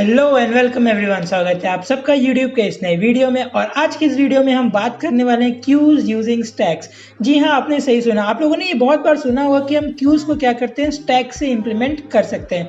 Hello and welcome everyone. स्वागत है आप सबका यूट्यूब के इस नए वीडियो में। और आज की इस वीडियो में हम बात करने वाले हैं क्यूज यूजिंग स्टैक्स। जी हाँ, आपने सही सुना। आप लोगों ने ये बहुत बार सुना होगा कि हम क्यूज को क्या करते हैं, स्टैक से इंप्लीमेंट कर सकते हैं।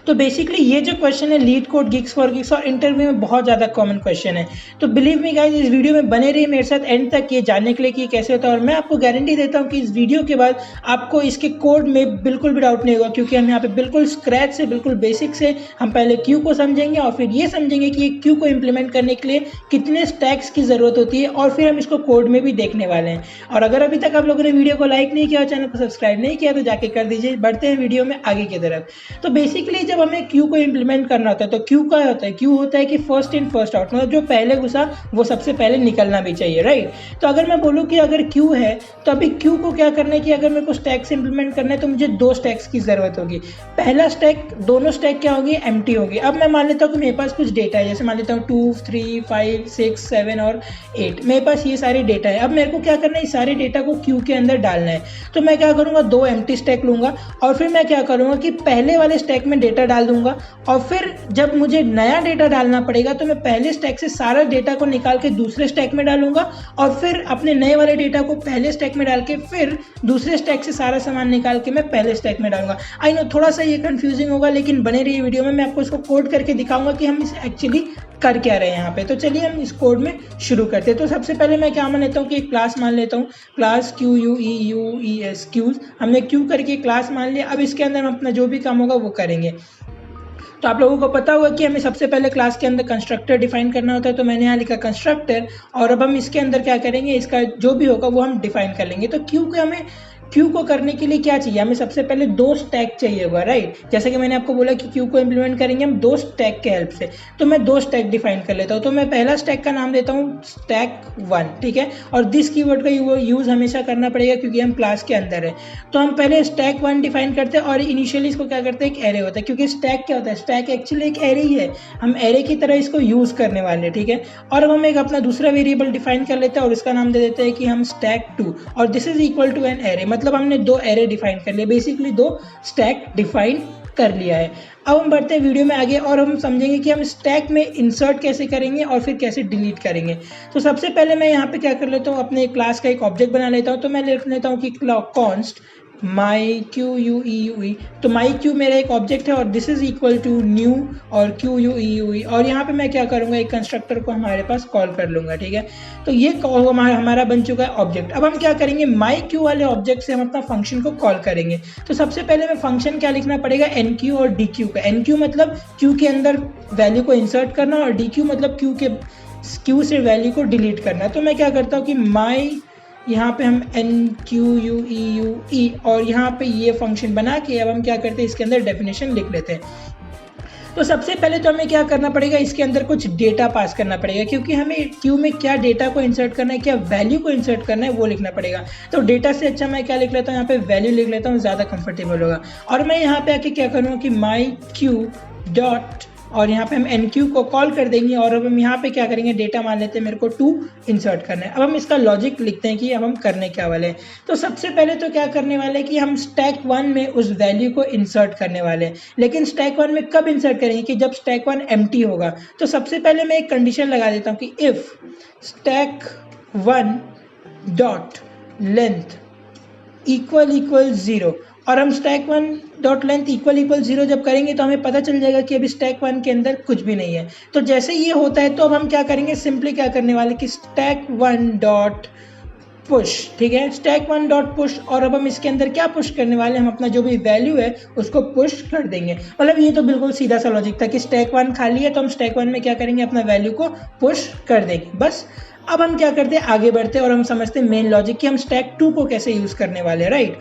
तो बेसिकली ये जो क्वेश्चन है leet code gigs for gigs और इंटरव्यू में बहुत ज़्यादा कॉमन क्वेश्चन है। तो बिलीव मी गाइस, इस वीडियो में बने रहिए मेरे साथ एंड तक ये जानने के लिए कि कैसे होता है। और मैं आपको गारंटी देता हूँ कि इस वीडियो के बाद आपको इसके कोड में बिल्कुल भी डाउट नहीं होगा, क्योंकि हम यहाँ पे बिल्कुल स्क्रैच से, बिल्कुल बेसिक से हम पहले क्यू को समझेंगे और फिर ये समझेंगे कि क्यू को इम्प्लीमेंट करने के लिए कितने स्टैक्स की ज़रूरत होती है, और फिर हम इसको कोड में भी देखने वाले हैं। और अगर अभी तक आप लोगों ने वीडियो को लाइक नहीं किया और चैनल को सब्सक्राइब नहीं किया तो जाके कर दीजिए। बढ़ते हैं वीडियो में आगे की तरफ। तो बेसिकली जब हमें क्यू को इंप्लीमेंट करना होता है तो क्यू क्या होता है? क्यू होता है कि फर्स्ट इन फर्स्ट आउट, मतलब जो पहले घुसा वो सबसे पहले निकलना भी चाहिए, राइट। तो अगर मैं बोलूँ कि अगर क्यू है तो अभी क्यू को क्या करना है कि अगर मेरे को स्टैक से इंप्लीमेंट करना है तो मुझे दो स्टैक्स की जरूरत होगी। पहला स्टैक, दोनों स्टैक क्या होगी? एम्प्टी होगी। अब मैं मान लेता हूँ कि मेरे पास कुछ डेटा है, जैसे मान लेता हूँ 2, 3, 5, 6, 7 और 8। मेरे पास ये सारे डेटा है। अब मेरे को क्या करना है, इस सारे डेटा को क्यू के अंदर डालना है। तो मैं क्या करूँगा, दो एम्प्टी स्टैक लूँगा और फिर मैं क्या करूँगा कि पहले वाले स्टैक में डेटा डाल दूंगा, और फिर जब मुझे नया डेटा डालना पड़ेगा तो मैं पहले स्टैक से सारा डेटा को निकाल के दूसरे स्टैक में डालूंगा, और फिर अपने नए वाले डेटा को पहले स्टैक में डाल के फिर दूसरे स्टैक से सारा सामान निकाल के मैं पहले स्टैक में डालूंगा। आई नो थोड़ा सा ये कंफ्यूजिंग होगा, लेकिन बने रहिए वीडियो में, मैं आपको इसको कोड करके दिखाऊंगा कि हम इसे एक्चुअली कर क्या रहे हैं यहाँ पे। तो चलिए हम इस कोड में शुरू करते हैं। तो सबसे पहले मैं क्या मान लेता हूँ कि एक क्लास मान लेता हूँ, क्लास QUEUES क्यूज। हमने क्यू करके क्लास मान लिया। अब इसके अंदर हम अपना जो भी काम होगा वो करेंगे। तो आप लोगों को पता होगा कि हमें सबसे पहले क्लास के अंदर कंस्ट्रक्टर डिफाइन करना होता है। तो मैंने यहाँ लिखा कंस्ट्रक्टर, और अब हम इसके अंदर क्या करेंगे, इसका जो भी होगा वो हम डिफाइन कर लेंगे। तो क्यू को करने के लिए क्या चाहिए हमें? सबसे पहले दो स्टैक चाहिए होगा, राइट। जैसे कि मैंने आपको बोला कि क्यू को इंप्लीमेंट करेंगे हम दो स्टैक के हेल्प से। तो मैं दो स्टैक डिफाइन कर लेता हूँ। तो मैं पहला स्टैक का नाम देता हूँ स्टैक 1, ठीक है। और दिस कीवर्ड का यूज हमेशा करना पड़ेगा क्योंकि हम क्लास के अंदर है। तो हम पहले स्टैक 1 डिफाइन करते हैं, और इनिशियली इसको क्या करते हैं, एक एरे होता है, क्योंकि स्टैक क्या होता है, स्टैक एक्चुअली एक एरे ही है। हम एरे की तरह इसको यूज करने वाले हैं, ठीक है। और अब हम एक अपना दूसरा वेरिएबल डिफाइन कर लेते हैं और इसका नाम दे देते हैं कि हम स्टैक 2, और this is equal to an array. मतलब हमने दो एरे डिफाइन कर लिया, बेसिकली दो स्टैक डिफाइन कर लिया है। अब हम बढ़ते हैं वीडियो में आगे और हम समझेंगे कि हम स्टैक में इंसर्ट कैसे करेंगे और फिर कैसे डिलीट करेंगे। तो सबसे पहले मैं यहाँ पे क्या कर लेता हूँ, अपने क्लास का एक ऑब्जेक्ट बना लेता हूँ। तो मैं लिख लेता हूँ कि कॉन्स्ट माई QUEUE। तो माई क्यू मेरा एक ऑब्जेक्ट है और this is equal to new और QUEUE, और यहाँ पे मैं क्या करूँगा, एक कंस्ट्रक्टर को हमारे पास कॉल कर लूँगा, ठीक है। तो ये हमारा बन चुका है ऑब्जेक्ट। अब हम क्या करेंगे, माई क्यू वाले ऑब्जेक्ट से हम अपना फंक्शन को कॉल करेंगे। तो सबसे पहले मैं फंक्शन क्या लिखना पड़ेगा, NQ और DQ का। NQ मतलब क्यू के अंदर वैल्यू को इंसर्ट करना, और DQ मतलब क्यू से वैल्यू को डिलीट करना। तो मैं क्या करता हूँ कि माई, यहाँ पे हम NQUEUE और यहाँ पे ये फंक्शन बना के अब हम क्या करते हैं, इसके अंदर डेफिनेशन लिख लेते हैं। तो सबसे पहले तो हमें क्या करना पड़ेगा, इसके अंदर कुछ डेटा पास करना पड़ेगा, क्योंकि हमें क्यू में क्या डेटा को इंसर्ट करना है, क्या वैल्यू को इंसर्ट करना है वो लिखना पड़ेगा। तो डेटा से अच्छा मैं क्या लिख लेता हूँ, यहाँ पे वैल्यू लिख लेता हूँ, ज़्यादा कंफर्टेबल होगा। और मैं यहाँ पे आके क्या करूँगा कि माई क्यू डॉट, और यहाँ पे हम NQ को कॉल कर देंगे, और अब हम यहाँ पे क्या करेंगे, डेटा मान लेते हैं मेरे को 2 इंसर्ट करना है। अब हम इसका लॉजिक लिखते हैं कि अब हम करने क्या वाले हैं। तो सबसे पहले तो क्या करने वाले हैं कि हम स्टैक 1 में उस वैल्यू को इंसर्ट करने वाले हैं। लेकिन स्टैक 1 में कब इंसर्ट करेंगे, कि जब स्टैक 1 एम्प्टी होगा। तो सबसे पहले मैं एक कंडीशन लगा देता हूँ कि if stack 1 dot length equal 0, और हम स्टैक 1 डॉट लेंथ इक्वल 0 जब करेंगे तो हमें पता चल जाएगा कि अभी स्टैक 1 के अंदर कुछ भी नहीं है। तो जैसे ये होता है तो अब हम क्या करेंगे, सिंपली क्या करने वाले कि स्टैक 1 डॉट पुश, ठीक है, स्टैक 1 डॉट पुश। और अब हम इसके अंदर क्या पुश करने वाले, हम अपना जो भी वैल्यू है उसको पुश कर देंगे। मतलब ये तो बिल्कुल सीधा सा लॉजिक था कि स्टैक 1 खाली है तो हम स्टैक 1 में क्या करेंगे, अपना वैल्यू को पुश कर देंगे, बस। अब हम क्या करते हैं, आगे बढ़ते हैं और हम समझते हैं मेन लॉजिक कि हम स्टैक 2 को कैसे यूज करने वाले हैं, राइट।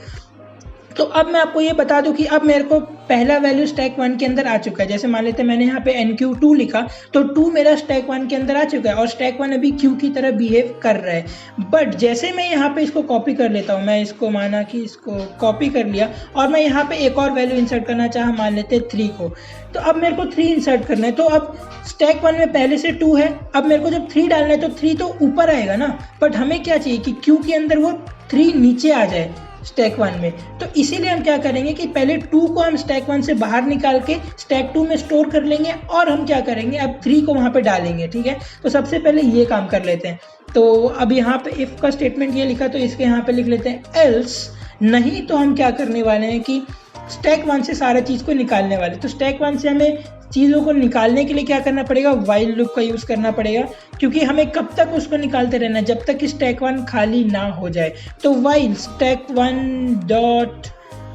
तो अब मैं आपको ये बता दूं कि अब मेरे को पहला वैल्यू स्टैक 1 के अंदर आ चुका है। जैसे मान लेते हैं मैंने यहाँ पे NQ2 लिखा, तो 2 मेरा स्टैक 1 के अंदर आ चुका है और स्टैक 1 अभी क्यू की तरह बिहेव कर रहा है। बट जैसे मैं यहाँ पे इसको कॉपी कर लेता हूँ, मैं इसको माना कि इसको कॉपी कर लिया और मैं यहाँ पे एक और वैल्यू इंसर्ट करना चाहा, मान लेते हैं 3 को। तो अब मेरे को 3 इंसर्ट करना है। तो अब स्टैक 1 में पहले से 2 है, अब मेरे को जब 3 डालना है तो 3 तो ऊपर आएगा ना, बट हमें क्या चाहिए कि क्यू के अंदर वो 3 नीचे आ जाए। स्टैक 1 में। तो इसीलिए हम क्या करेंगे कि पहले 2 को हम स्टैक 1 से बाहर निकाल के स्टैक 2 में स्टोर कर लेंगे और हम क्या करेंगे अब 3 को वहाँ पे डालेंगे, ठीक है। तो सबसे पहले ये काम कर लेते हैं। तो अब यहाँ पे इफ़ का स्टेटमेंट ये लिखा तो इसके यहाँ पे लिख लेते हैं एल्स, नहीं तो हम क्या करने वाले हैं कि स्टैक 1 से सारा चीज़ को निकालने वाले। तो स्टैक 1 से हमें चीज़ों को निकालने के लिए क्या करना पड़ेगा, वाइल लूप का यूज़ करना पड़ेगा, क्योंकि हमें कब तक उसको निकालते रहना है, जब तक कि स्टैक 1 खाली ना हो जाए। तो while stack 1 dot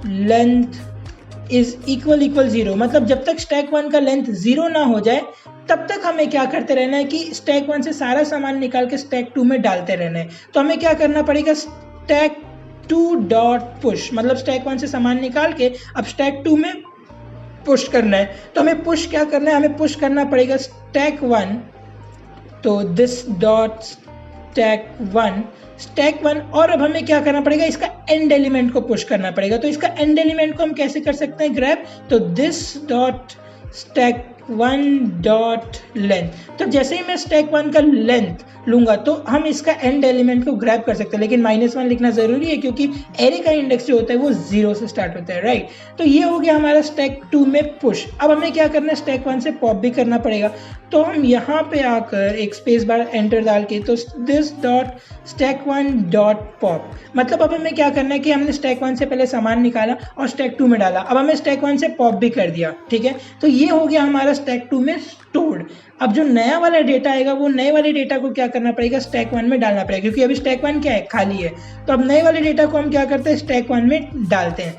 length is equal 0, मतलब जब तक स्टैक 1 का लेंथ 0 ना हो जाए तब तक हमें क्या करते रहना है कि स्टैक 1 से सारा सामान निकाल के स्टैक 2 में डालते रहना है। तो हमें क्या करना पड़ेगा, स्टैक 2 डॉट पुश, मतलब स्टैक 1 से सामान निकाल के अब स्टैक 2 में पुश करना है। तो हमें पुश क्या करना है, हमें पुश करना पड़ेगा स्टैक 1, तो दिस डॉट स्टैक 1 और अब हमें क्या करना पड़ेगा, इसका एंड एलिमेंट को पुश करना पड़ेगा। तो इसका एंड एलिमेंट को हम कैसे कर सकते हैं, ग्रैब, तो this dot stack 1 dot length. तो जैसे ही मैं स्टैक 1 का लेंथ लूंगा तो हम इसका एंड एलिमेंट को ग्रैब कर सकते हैं, लेकिन -1 लिखना जरूरी है क्योंकि एरे का इंडेक्स जो होता है वो 0 से स्टार्ट होता है, राइट। तो ये हो गया हमारा स्टैक 2 में पुश। अब हमें क्या करना है, स्टैक 1 से पॉप भी करना पड़ेगा। तो हम यहाँ पे आकर एक स्पेस बार एंटर डाल के तो this dot stack 1 dot pop, मतलब अब हमें क्या करना है कि हमने स्टैक 1 से पहले सामान निकाला और स्टैक 2 में डाला, अब हमें स्टैक 1 से पॉप भी कर दिया, ठीक है। तो ये हो गया हमारा स्टैक 2 में स्टोर्ड। अब जो नया वाला डेटा आएगा वो नए वाले डेटा को क्या करना पड़ेगा, स्टैक 1 में डालना पड़ेगा, क्योंकि अभी स्टैक 1 क्या है, खाली है। तो अब नए वाले डेटा को हम क्या करते हैं, स्टैक 1 में डालते हैं।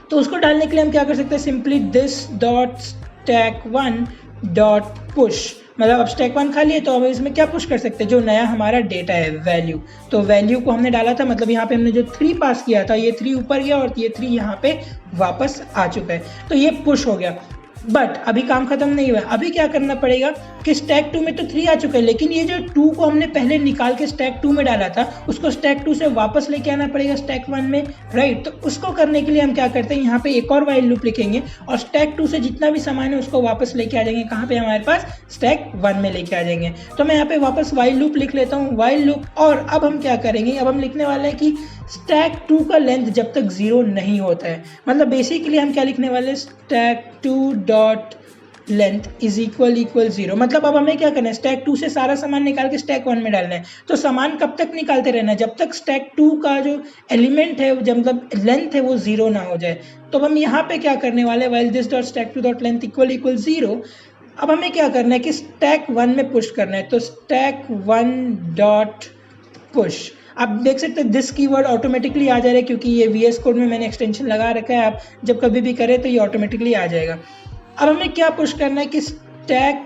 तो उसको डालने के लिए हम क्या कर सकते हैं, simply this dot stack 1 dot push, मतलब अब स्टैक 1 खाली है तो अब इसमें क्या पुश कर सकते हैं, जो नया हमारा डेटा है वैल्यू। तो वैल्यू को हमने डाला था, मतलब यहाँ पे हमने जो 3 पास किया था ये 3 ऊपर गया और ये 3 यहाँ पे वापस आ चुका है। तो ये पुश हो गया। बट अभी काम खत्म नहीं हुआ, अभी क्या करना पड़ेगा कि स्टैक 2 में तो 3 आ चुका है, लेकिन ये जो 2 को हमने पहले निकाल के स्टैक 2 में डाला था उसको स्टैक 2 से वापस लेके आना पड़ेगा स्टैक 1 में, राइट। तो उसको करने के लिए हम क्या करते हैं, यहाँ पे एक और वाइल लूप लिखेंगे और स्टैक 2 से जितना भी सामान है उसको वापस लेके आ जाएंगे, कहाँ पे, हमारे पास स्टैक 1 में लेके आ जाएंगे। तो मैं यहाँ पे वापस वाइल लूप लिख लेता हूँ, वाइल लूप, और अब हम क्या करेंगे, अब हम लिखने वाले हैं कि स्टैक 2 का लेंथ जब तक 0 नहीं होता है, मतलब बेसिकली हम क्या लिखने वाले, stack 2 dot length is equal 0, मतलब अब हमें क्या करना है, स्टैक 2 से सारा सामान निकाल के स्टैक 1 में डालना है। तो सामान कब तक निकालते रहना है, जब तक स्टैक 2 का जो एलिमेंट है, जब मतलब लेंथ है वो 0 ना हो जाए। तो हम यहाँ पे क्या करने वाले, while this dot stack 2 dot length equal 0, अब हमें क्या करना है कि स्टैक 1 में पुश करना है। तो स्टैक 1 डॉट पुश, आप देख सकते हैं दिस कीवर्ड ऑटोमेटिकली आ जा रहा है क्योंकि ये VS कोड में मैंने एक्सटेंशन लगा रखा है, आप जब कभी भी करें तो ये ऑटोमेटिकली आ जाएगा। अब हमें क्या पुश करना है कि स्टैक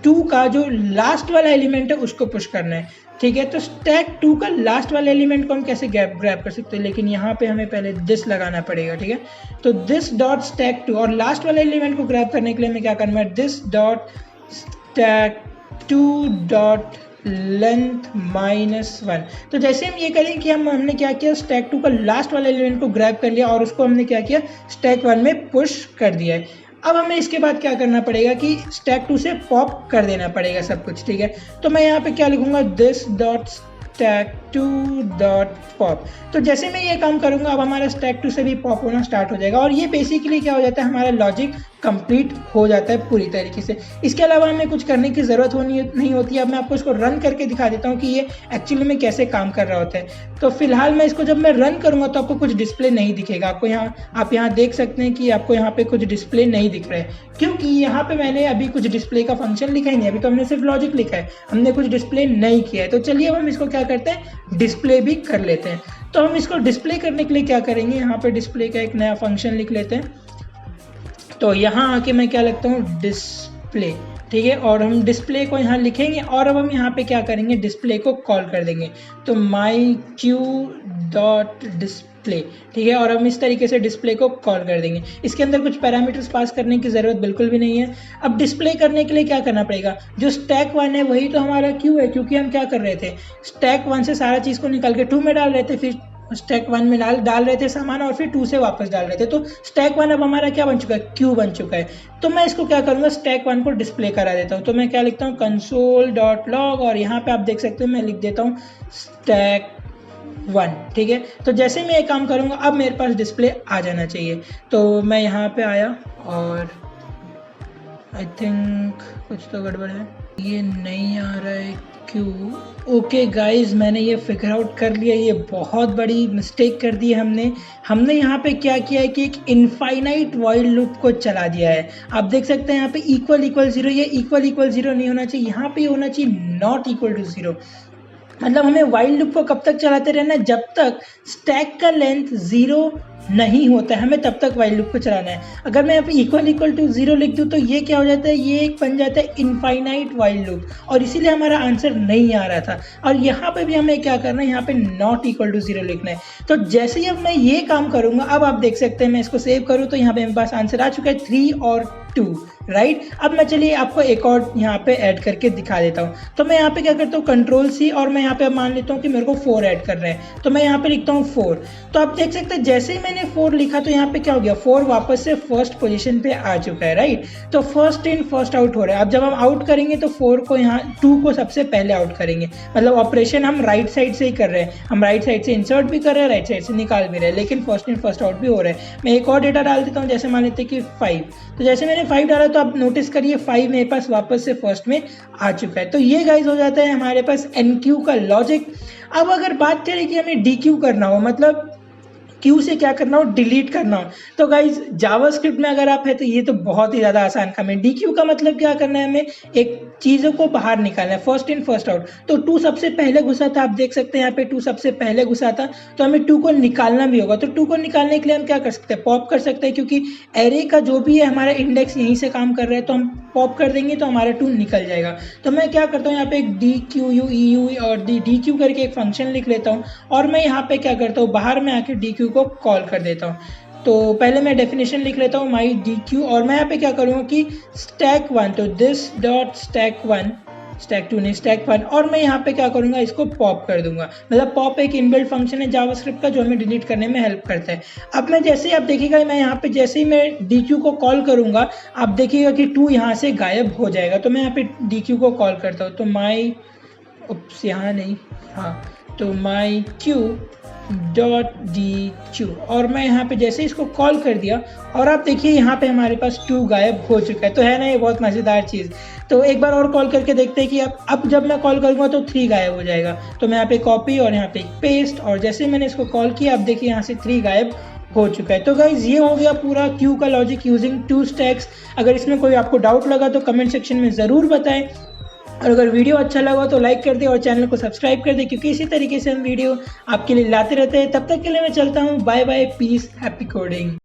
2 का जो लास्ट वाला एलिमेंट है उसको पुश करना है, ठीक है। तो स्टैक 2 का लास्ट वाला एलिमेंट को हम कैसे ग्रैब कर सकते हैं, लेकिन यहाँ पे हमें पहले दिस लगाना पड़ेगा, ठीक है। तो दिस डॉट स्टैक 2 और लास्ट वाले एलिमेंट को ग्रैब करने के लिए हमें क्या करना है, this dot stack 2 dot length -1। तो जैसे हम ये करें कि हमने क्या किया, स्टैक 2 का लास्ट वाले एलिमेंट को ग्रैब कर लिया और उसको हमने क्या किया, स्टैक 1 में पुश कर दिया है। अब हमें इसके बाद क्या करना पड़ेगा कि स्टैक 2 से पॉप कर देना पड़ेगा सब कुछ, ठीक है। तो मैं यहाँ पे क्या लिखूंगा, this dot stack 2 dot pop. तो जैसे मैं ये काम करूंगा अब हमारा स्टैक 2 से भी पॉप होना स्टार्ट हो जाएगा और ये बेसिकली क्या हो जाता है, हमारा लॉजिक कंप्लीट हो जाता है पूरी तरीके से। इसके अलावा हमें कुछ करने की ज़रूरत नहीं होती है। अब मैं आपको इसको रन करके दिखा देता हूँ कि ये एक्चुअली में कैसे काम कर रहा होता है। तो फिलहाल मैं इसको जब मैं रन करूँगा तो आपको कुछ डिस्प्ले नहीं दिखेगा। आपको आप यहाँ देख सकते हैं कि आपको यहाँ पे कुछ डिस्प्ले नहीं दिख रहा है, क्योंकि यहाँ पे मैंने अभी कुछ डिस्प्ले का फंक्शन लिखा ही नहीं, अभी तो हमने सिर्फ लॉजिक लिखा है, हमने कुछ डिस्प्ले नहीं किया है। तो चलिए हम इसको क्या करते हैं, डिस्प्ले भी कर लेते हैं। तो हम इसको डिस्प्ले करने के लिए क्या करेंगे, यहाँ पे डिस्प्ले का एक नया फंक्शन लिख लेते हैं। तो यहाँ आके मैं क्या लिखता हूँ, डिस्प्ले, ठीक है। और हम डिस्प्ले को यहाँ लिखेंगे और अब हम यहाँ पे क्या करेंगे, डिस्प्ले को कॉल कर देंगे। तो myQ डॉट डिस्प्ले, ठीक है। और हम इस तरीके से डिस्प्ले को कॉल कर देंगे। इसके अंदर कुछ पैरामीटर्स पास करने की ज़रूरत बिल्कुल भी नहीं है। अब डिस्प्ले करने के लिए क्या करना पड़ेगा, जो स्टैक 1 है वही तो हमारा Q है, क्योंकि हम क्या कर रहे थे, स्टैक 1 से सारा चीज़ को निकाल के 2 में डाल रहे थे, फिर स्टैक 1 में डाल रहे थे सामान और फिर 2 से वापस डाल रहे थे। तो स्टैक 1 अब हमारा क्या बन चुका है, Q बन चुका है। तो मैं इसको क्या करूँगा, स्टैक 1 को डिस्प्ले करा देता हूँ। तो मैं क्या लिखता हूँ, console.log और यहाँ पे आप देख सकते हो मैं लिख देता हूँ स्टैक 1, ठीक है। तो जैसे मैं ये काम करूँगा अब मेरे पास डिस्प्ले आ जाना चाहिए। तो मैं यहाँ पे आया और आई थिंक कुछ तो गड़बड़ है, ये नहीं आ रहा है क्यों? ओके गाइज, मैंने ये फिगर आउट कर लिया, ये बहुत बड़ी मिस्टेक कर दी हमने। हमने यहाँ पे क्या किया है कि एक इनफाइनाइट वाइल लूप को चला दिया है। आप देख सकते हैं यहाँ पे इक्वल इक्वल 0, ये इक्वल इक्वल 0 नहीं होना चाहिए, यहाँ पे होना चाहिए नॉट इक्वल टू 0। मतलब हमें वाइल लूप को कब तक चलाते रहना है, जब तक स्टैक का लेंथ 0 नहीं होता है, हमें तब तक वाइल लूप को चलाना है। अगर मैं यहाँ पे इक्वल इक्वल टू 0 लिख दूँ तो ये क्या हो जाता है, ये एक बन जाता है इनफाइनाइट वाइल लूप, और इसीलिए हमारा आंसर नहीं आ रहा था। और यहाँ पे भी हमें क्या करना है, यहाँ पे नॉट इक्वल टू 0 लिखना है। तो जैसे ही अब मैं ये काम करूँगा, अब आप देख सकते हैं मैं इसको सेव करूँ तो यहाँ पे मेरे पास आंसर आ चुका है 3 और 2, राइट। अब मैं चलिए आपको एक और यहाँ पे ऐड करके दिखा देता हूँ। तो मैं यहाँ पे क्या करता हूँ, कंट्रोल C, और मैं यहाँ पे मान लेता हूँ कि मेरे को 4 ऐड कर रहे हैं, तो मैं यहाँ पे लिखता हूँ 4। तो आप देख सकते हैं जैसे ही मैंने 4 लिखा तो यहाँ पे क्या हो गया, 4 वापस से फर्स्ट पोजीशन पे आ चुका है, राइट। तो फर्स्ट इन फर्स्ट आउट हो रहा है। अब जब हम आउट करेंगे तो 4 को यहाँ 2 को सबसे पहले आउट करेंगे, मतलब ऑपरेशन हम राइट साइड से ही कर रहे हैं, हम राइट साइड से इंसर्ट भी कर रहे हैं, राइट साइड से निकाल भी रहे हैं, लेकिन फर्स्ट इन फर्स्ट आउट भी हो रहा है। मैं एक और डेटा डाल देता हूँ, जैसे मान लेते हैं कि 5। तो जैसे मैंने 5 डाला तो आप नोटिस करिए 5 मेरे पास वापस से फर्स्ट में आ चुका है। तो ये गाइज हो जाता है हमारे पास NQ का लॉजिक। अब अगर बात करें कि हमें DQ करना हो, मतलब क्यू से क्या करना हो, डिलीट करना हो, तो गाइज जावास्क्रिप्ट में अगर आप है तो ये तो बहुत ही ज़्यादा आसान काम है। DQ का मतलब क्या करना है, हमें एक चीज़ों को बाहर निकालना है, फर्स्ट इन फर्स्ट आउट। तो 2 सबसे पहले घुसा था, आप देख सकते हैं यहाँ पे 2 सबसे पहले घुसा था, तो हमें 2 को निकालना भी होगा। तो 2 को निकालने के लिए हम क्या कर सकते हैं, पॉप कर सकते हैं, क्योंकि एरे का जो भी है हमारा इंडेक्स यहीं से काम कर रहा है, तो हम पॉप कर देंगे तो हमारा 2 निकल जाएगा। तो मैं क्या करता हूँ, यहाँ पे एक DQU और DQ करके एक फंक्शन लिख लेता हूँ, और मैं यहाँ पे क्या करता हूँ, बाहर में आके DQ को कॉल कर देता हूँ। तो पहले मैं डेफिनेशन लिख लेता हूँ माई DQ, और मैं यहाँ पे क्या करूँगा कि stack 1, तो दिस डॉट stack 1, stack 2 नहीं stack 1, और मैं यहाँ पे क्या करूँगा, इसको पॉप कर दूंगा। मतलब पॉप एक इनबिल्ट फंक्शन है जावास्क्रिप्ट का जो हमें डिलीट करने में हेल्प करता है। अब मैं जैसे ही आप देखिएगा, मैं यहाँ पे जैसे ही मैं DQ को कॉल करूँगा, आप देखिएगा कि 2 यहाँ से गायब हो जाएगा। तो मैं यहाँ पे DQ को कॉल करता हूँ, तो माई यहाँ नहीं, हाँ, तो माई Q डॉट DQ, और मैं यहाँ पे जैसे इसको कॉल कर दिया, और आप देखिए यहाँ पे हमारे पास 2 गायब हो चुका है। तो है ना ये बहुत मज़ेदार चीज़। तो एक बार और कॉल करके देखते हैं कि अब जब मैं कॉल करूँगा तो 3 गायब हो जाएगा। तो मैं यहाँ पे कॉपी और यहाँ पे पेस्ट, और जैसे ही मैंने इसको कॉल किया, आप देखिए यहाँ से 3 गायब हो चुका है। तो गाइज ये हो गया पूरा क्यू का लॉजिक यूजिंग 2 स्टैक्स। अगर इसमें कोई आपको डाउट लगा तो कमेंट सेक्शन में ज़रूर बताएं, और अगर वीडियो अच्छा लगा तो लाइक कर दे और चैनल को सब्सक्राइब कर दे, क्योंकि इसी तरीके से हम वीडियो आपके लिए लाते रहते हैं। तब तक के लिए मैं चलता हूँ, bye bye, peace, happy coding.